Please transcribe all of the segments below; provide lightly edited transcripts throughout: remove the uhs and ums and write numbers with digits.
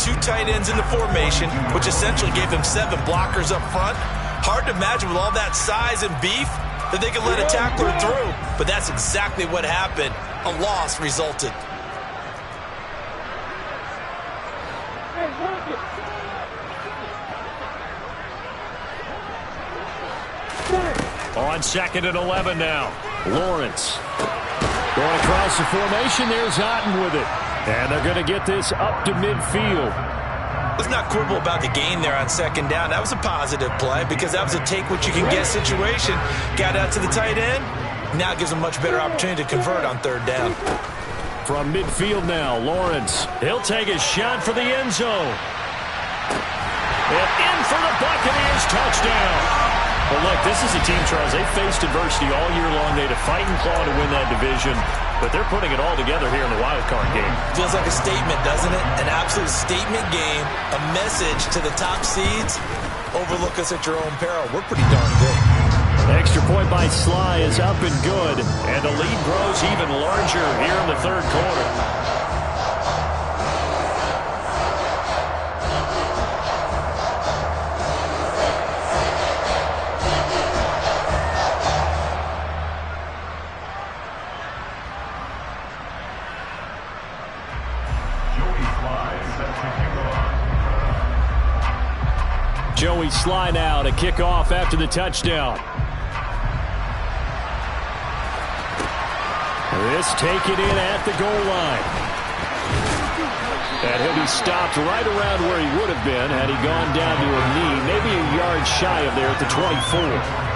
2 tight ends in the formation, which essentially gave him 7 blockers up front. Hard to imagine with all that size and beef that they could let a tackler through, but that's exactly what happened. A loss resulted. On 2nd and 11 now. Lawrence. Going across the formation. There's Otten with it. And they're going to get this up to midfield. Let's not quibble about the gain there on 2nd down. That was a positive play because that was a take-what-you-can-get situation. Got out to the tight end. Now it gives them a much better opportunity to convert on 3rd down. From midfield now, Lawrence. He'll take a shot for the end zone. And in for the Buccaneers touchdown. Well, look, this is a team, Charles, they faced adversity all year long. They had to fight and claw to win that division, but they're putting it all together here in the wild card game. Feels like a statement, doesn't it? An absolute statement game, a message to the top seeds. Overlook us at your own peril. We're pretty darn good. Extra point by Sly is up and good, and the lead grows even larger here in the 3rd quarter. Joey Sly now to kick off after the touchdown. This taken in at the goal line. And he'll be stopped right around where he would have been had he gone down to a knee, maybe a yard shy of there at the 24.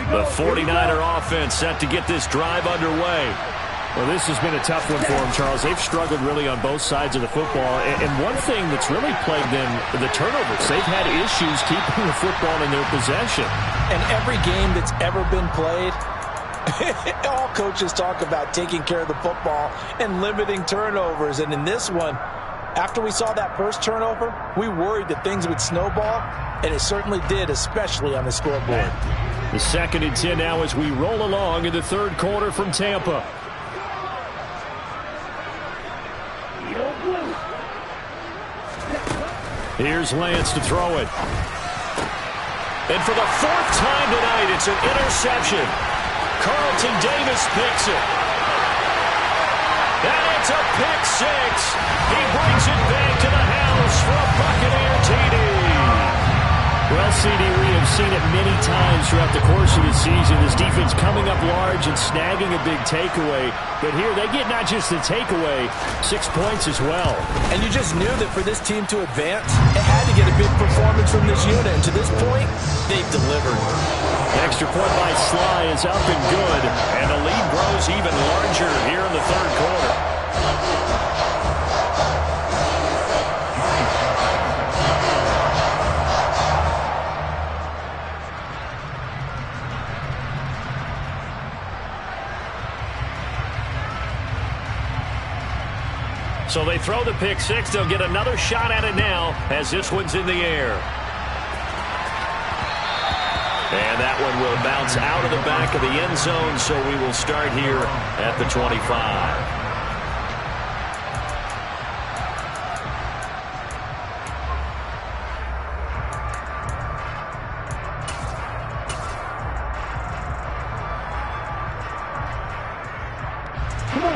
The 49er offense set to get this drive underway. Well, this has been a tough one for them, Charles. They've struggled really on both sides of the football. And one thing that's really plagued them, the turnovers. They've had issues keeping the football in their possession. And every game that's ever been played, all coaches talk about taking care of the football and limiting turnovers. And in this one, after we saw that first turnover, we worried that things would snowball, and it certainly did, especially on the scoreboard. The 2nd and 10 now as we roll along in the 3rd quarter from Tampa. Here's Lance to throw it. And for the 4th time tonight, it's an interception. Carlton Davis picks it. And it's a pick 6. He brings it back to the house for a Buccaneer TD. Well, CD, we have seen it many times throughout the course of the season. This defense coming up large and snagging a big takeaway. But here they get not just the takeaway, 6 points as well. And you just knew that for this team to advance, it had to get a big performance from this unit. And to this point, they've delivered. Extra point by Sly is up and good. And the lead grows even larger here in the 3rd quarter. So they throw the pick 6. They'll get another shot at it now as this one's in the air. And that one will bounce out of the back of the end zone, so we will start here at the 25.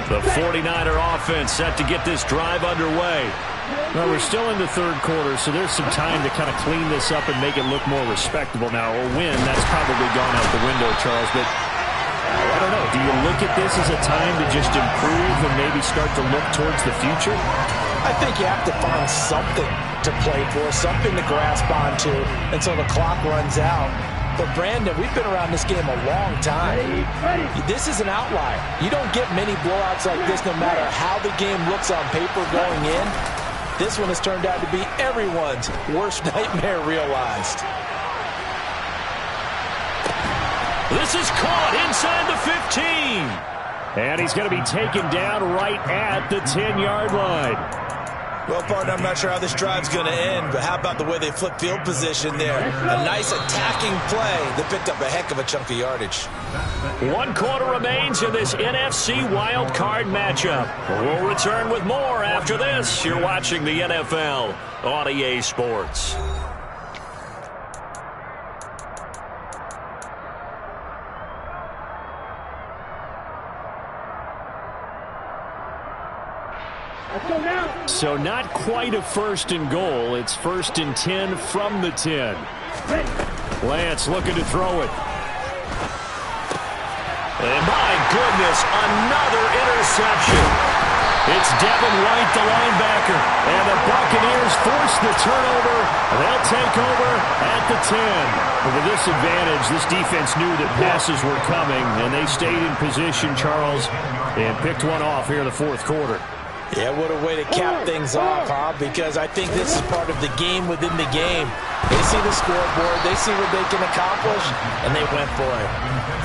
The 49er offense set to get this drive underway. Well, we're still in the 3rd quarter, so there's some time to kind of clean this up and make it look more respectable now. A win, that's probably gone out the window, Charles, but I don't know. Do you look at this as a time to just improve and maybe start to look towards the future? I think you have to find something to play for, something to grasp onto until the clock runs out. But, Brandon, we've been around this game a long time. This is an outlier. You don't get many blowouts like this no matter how the game looks on paper going in. This one has turned out to be everyone's worst nightmare realized. This is caught inside the 15. And he's going to be taken down right at the 10-yard line. Well, partner, I'm not sure how this drive's going to end, but how about the way they flip field position there? A nice attacking play that picked up a heck of a chunk of yardage. 1 quarter remains in this NFC wild card matchup. We'll return with more after this. You're watching the NFL on EA Sports. So not quite a 1st and goal. It's 1st and 10 from the 10. Lance looking to throw it. And my goodness, another interception. It's Devin White, the linebacker. And the Buccaneers force the turnover. They'll take over at the 10. With a disadvantage, this defense knew that passes were coming, and they stayed in position, Charles, and picked one off here in the 4th quarter. Yeah, what a way to cap things off, huh? Because I think this is part of the game within the game. They see the scoreboard, they see what they can accomplish, and they went for it.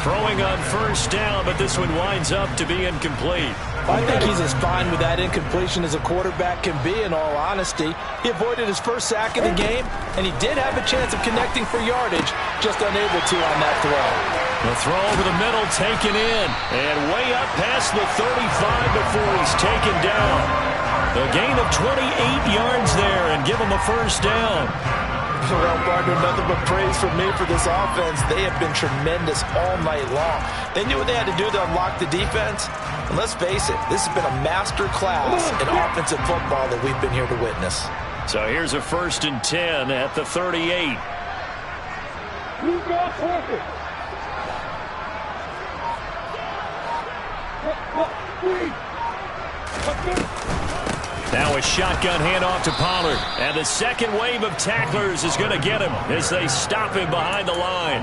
Throwing on 1st down, but this one winds up to be incomplete. I think he's as fine with that incompletion as a quarterback can be, in all honesty. He avoided his 1st sack of the game, and he did have a chance of connecting for yardage, just unable to on that throw. The throw over the middle taken in, and way up past the 35 before he's taken down. A gain of 28 yards there and give him a 1st down. Well, partner, nothing but praise from me for this offense. They have been tremendous all night long. They knew what they had to do to unlock the defense. And let's face it, this has been a master class in offensive football that we've been here to witness. So here's a 1st and 10 at the 38. Now a shotgun handoff to Pollard. And the second wave of tacklers is going to get him as they stop him behind the line.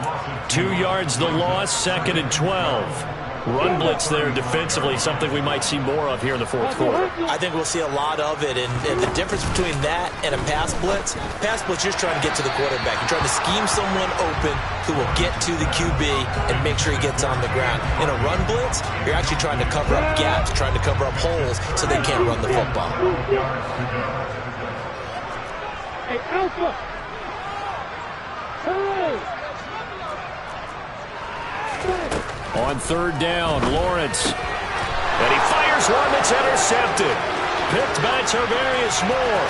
2 yards the loss, 2nd and 12. Run blitz there defensively, something we might see more of here in the 4th quarter. I think we'll see a lot of it, and the difference between that and a pass blitz, you're just trying to get to the quarterback. You're trying to scheme someone open who will get to the QB and make sure he gets on the ground. In a run blitz, you're actually trying to cover up gaps, trying to cover up holes so they can't run the football. Hey, Alpha! On 3rd down, Lawrence. And he fires one that's intercepted. Picked by Tarvarius Moore.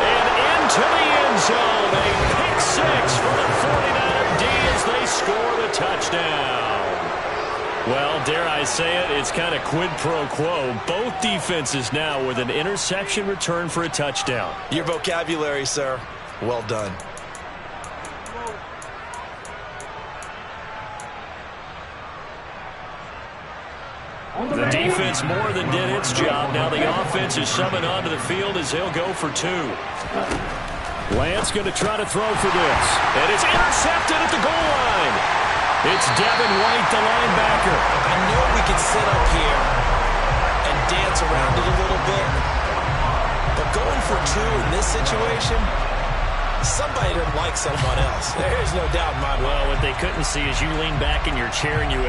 And into the end zone. A pick 6 for the 49er D as they score the touchdown. Well, dare I say it, it's kind of quid pro quo. Both defenses now with an interception return for a touchdown. Your vocabulary, sir. Well done. The defense more than did its job. Now the offense is summoned onto the field as they'll go for 2. Lance going to try to throw for this. And it's intercepted at the goal line. It's Devin White, the linebacker. I know we could sit up here and dance around it a little bit, but going for 2 in this situation, somebody didn't like someone else. There's no doubt in my mind. Well, what they couldn't see is you lean back in your chair and you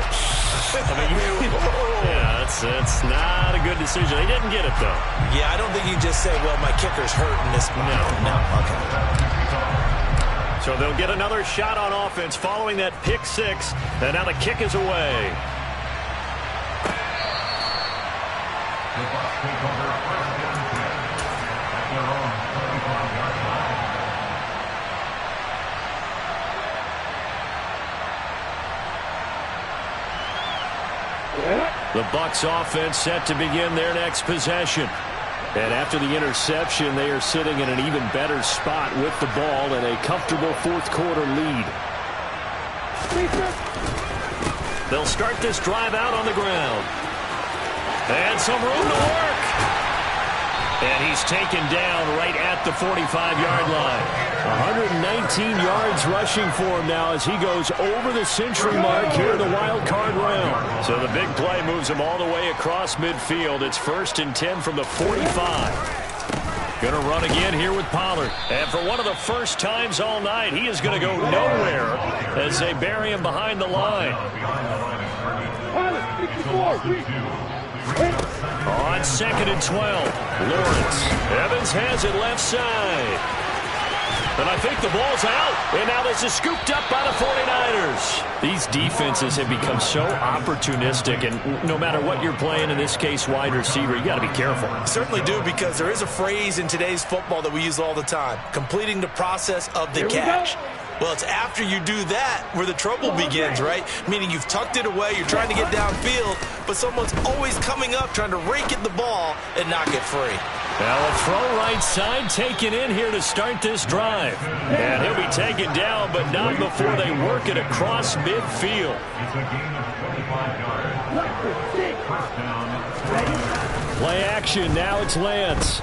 yeah, it's not a good decision. They didn't get it, though. Yeah, I don't think you just say, well, my kicker's hurt in this spot. No, okay. So they'll get another shot on offense following that pick 6, and now the kick is away. The Bucs offense set to begin their next possession. And after the interception, they are sitting in an even better spot with the ball and a comfortable 4th quarter lead. They'll start this drive out on the ground. And some room to work. And he's taken down right at the 45-yard line. 119 yards rushing for him now as he goes over the century mark here in the wild card round. So the big play moves him all the way across midfield. It's 1st and 10 from the 45. Going to run again here with Pollard. And for one of the first times all night, he is going to go nowhere as they bury him behind the line. On 2nd and 12, Lawrence. Evans has it left side. And I think the ball's out. And now this is scooped up by the 49ers. These defenses have become so opportunistic, and no matter what you're playing, in this case wide receiver, you got to be careful. Certainly do, because there is a phrase in today's football that we use all the time: completing the process of the catch. Well, it's after you do that where the trouble begins, right? Meaning you've tucked it away, you're trying to get downfield, but someone's always coming up trying to rake at the ball and knock it free. Now a throw right side taken in here to start this drive. And he'll be taken down, but not before they work it across midfield. Play action, now it's Lance.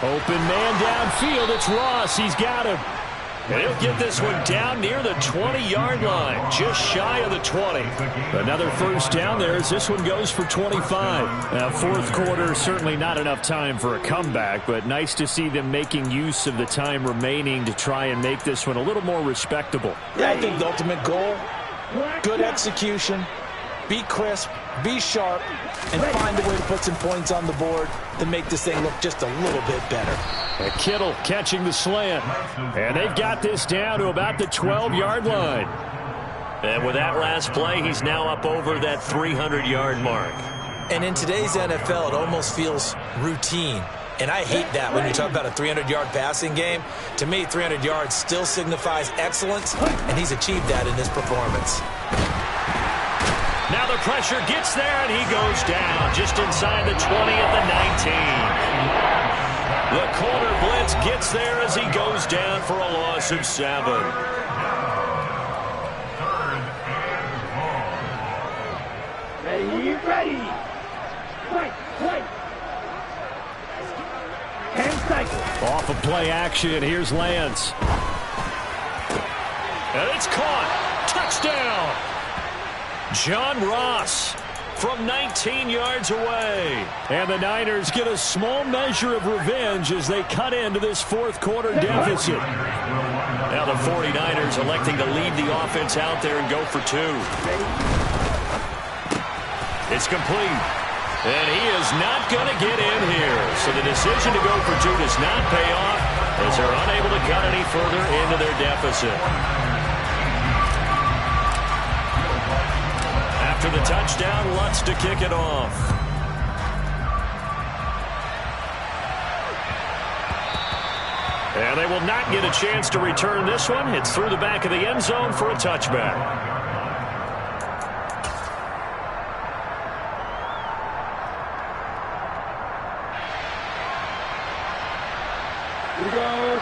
Open man downfield, it's Ross, he's got him. And he'll get this one down near the 20-yard line, just shy of the 20. Another first down there as this one goes for 25. Now, fourth quarter, certainly not enough time for a comeback, but nice to see them making use of the time remaining to try and make this one a little more respectable. Yeah, I think the ultimate goal, good execution, be crisp, be sharp, and find a way to put some points on the board to make this thing look just a little bit better. And Kittle catching the slant. And they've got this down to about the 12-yard line. And with that last play, he's now up over that 300-yard mark. And in today's NFL, it almost feels routine. And I hate that when you talk about a 300-yard passing game. To me, 300 yards still signifies excellence, and he's achieved that in this performance. Now the pressure gets there, and he goes down just inside the 20 at the 19. The corner blitz gets there as he goes down for a loss of 7. Ready. Right. Hand cycle. Off of play action, here's Lance. And it's caught. Touchdown. John Ross from 19 yards away. And the Niners get a small measure of revenge as they cut into this fourth quarter deficit. Now the 49ers electing to leave the offense out there and go for 2. It's complete. And he is not going to get in here. So the decision to go for 2 does not pay off as they're unable to cut any further into their deficit. After the touchdown, Lutz to kick it off. And they will not get a chance to return this one. It's through the back of the end zone for a touchback.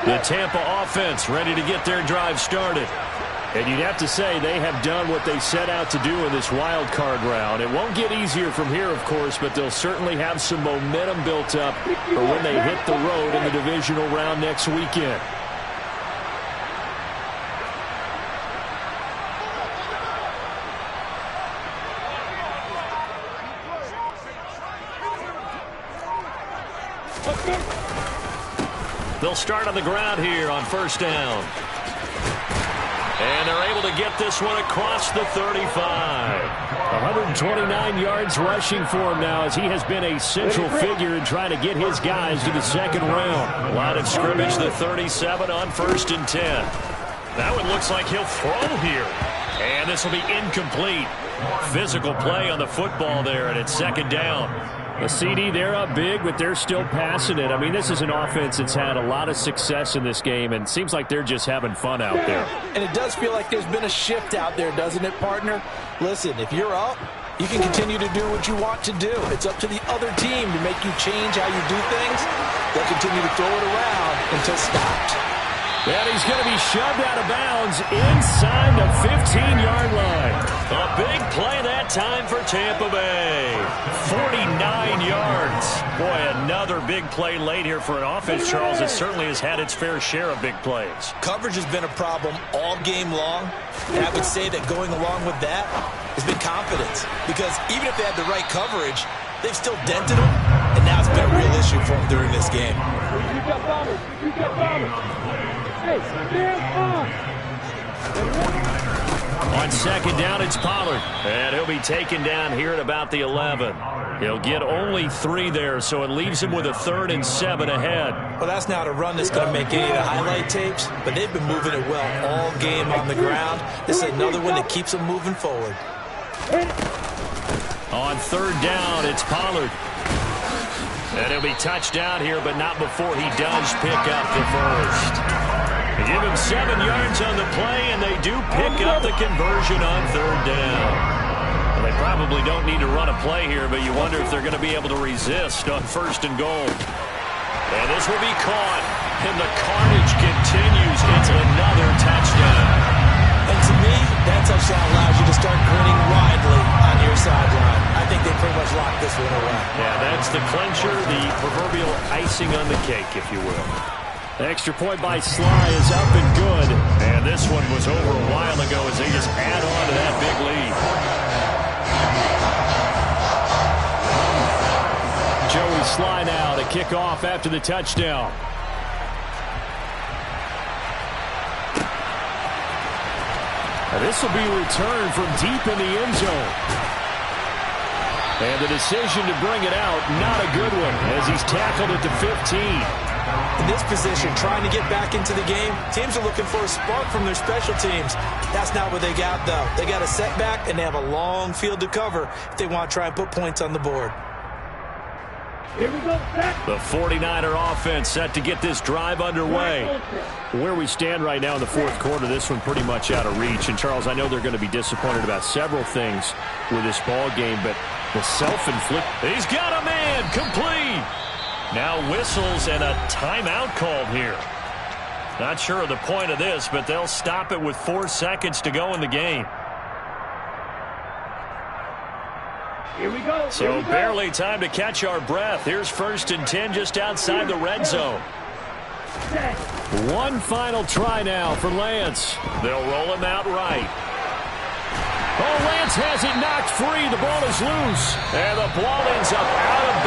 The Tampa offense ready to get their drive started. And you'd have to say they have done what they set out to do in this wild card round. It won't get easier from here, of course, but they'll certainly have some momentum built up for when they hit the road in the divisional round next weekend. They'll start on the ground here on first down. And they're able to get this one across the 35. 129 yards rushing for him now as he has been a central figure in trying to get his guys to the second round. Line of scrimmage, the 37 on 1st and 10. That one looks like he'll throw here. And this will be incomplete. Physical play on the football there, and it's second down. The CD, they're up big, but they're still passing it. I mean, this is an offense that's had a lot of success in this game, and it seems like they're just having fun out there. And it does feel like there's been a shift out there, doesn't it, partner? Listen, if you're up, you can continue to do what you want to do. It's up to the other team to make you change how you do things. They'll continue to throw it around until stopped. And he's going to be shoved out of bounds inside the 15-yard line. A big play that time for Tampa Bay. 49 yards. Boy, another big play late here for an offense, Charles, that certainly has had its fair share of big plays. Coverage has been a problem all game long. And I would say that going along with that has been confidence. Because even if they had the right coverage, they've still dented them. And now it's been a real issue for them during this game. You got bombers. Hey, stand up. On second down, it's Pollard. And he'll be taken down here at about the 11. He'll get only 3 there, so it leaves him with a 3rd and 7 ahead. Well, that's not a run that's going to make any of the highlight tapes, but they've been moving it well all game on the ground. This is another one that keeps them moving forward. On 3rd down, it's Pollard. And he'll be touched down here, but not before he does pick up the first. They give him 7 yards on the play, and they do pick up the conversion on 3rd down. Well, they probably don't need to run a play here, but you wonder if they're going to be able to resist on 1st and goal. And this will be caught, and the carnage continues. It's another touchdown. And to me, that touchdown allows you to start grinning widely on your sideline. I think they pretty much locked this one away. Yeah, that's the clincher, the proverbial icing on the cake, if you will. The extra point by Sly is up and good. And this one was over a while ago as they just add on to that big lead. Joey Sly now to kick off after the touchdown. Now this will be returned from deep in the end zone. And the decision to bring it out, not a good one, as he's tackled at the 15. In this position, trying to get back into the game, teams are looking for a spark from their special teams. That's not what they got, though. They got a setback, and they have a long field to cover if they want to try and put points on the board. Here we go, set. The 49er offense set to get this drive underway. Where we stand right now in the 4th quarter, this one pretty much out of reach. And, Charles, I know they're going to be disappointed about several things with this ball game, but the self-inflict. He's got a man complete. Now whistles and a timeout called here. Not sure of the point of this, but they'll stop it with 4 seconds to go in the game. Here we go. So barely time to catch our breath. Here's 1st and 10 just outside the red zone. One final try now for Lance. They'll roll him out right. Oh, Lance has it knocked free. The ball is loose. And the ball ends up out of